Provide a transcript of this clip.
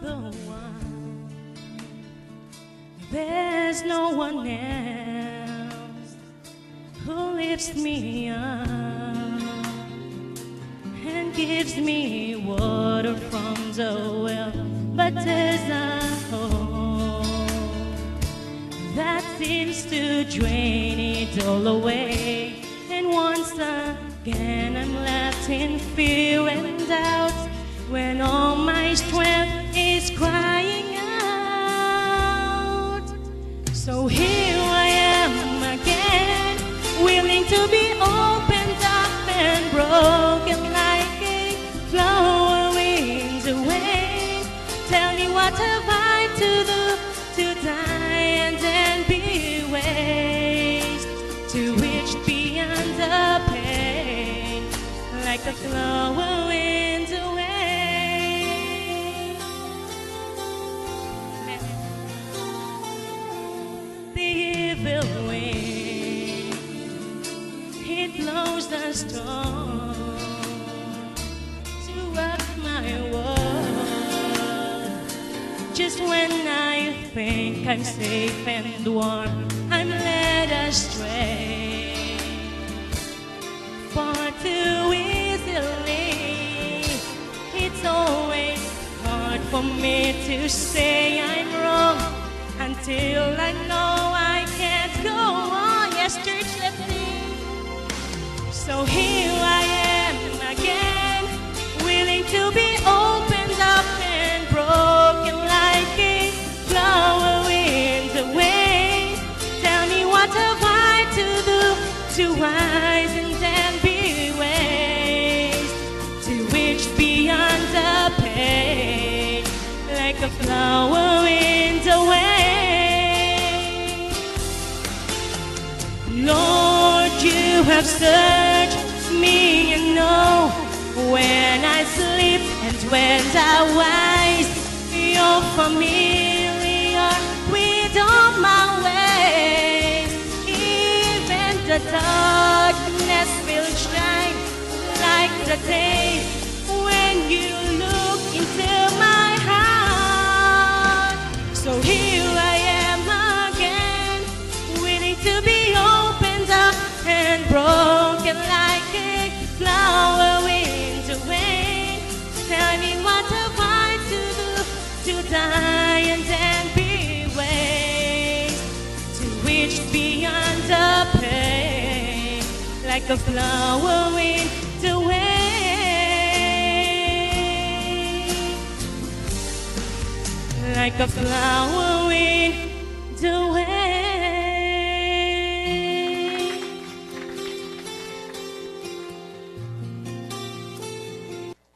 the one. There's no one else who lifts me up and gives me water from the well. But there's a hole that seems to drain it all away. And once again I'm left in fear and doubt, when all my strength is crying out. So here I am again, willing to be opened up and broken like a flower in the wind. Tell me, what have I to do to die and then be raised, to reach beyond the pain like a flower in the wind? The evil wind, it blows the storm to rock my world. Just when I think I'm safe and warm, I'm led astray far too easily. It's always hard for me to say I'm wrong until I know I can't go on. Yes, church, let's sing. So here I am again, willing to be opened up and broken like a flower in the wind. Tell me, what have I to do to rise and then be raised, to reach beyond the pain like a flower in the wind? Lord, you have searched me and know when I sleep and when I rise. You're familiar with all my ways. Even the darkness will shine like the day when you look into my heart. So here I am again, willing to be opened up and broken like a flower in the wind. Tell me, what have I to do to die and then be raised, to reach beyond the pain like a flower in the wind, like a flower in the wind.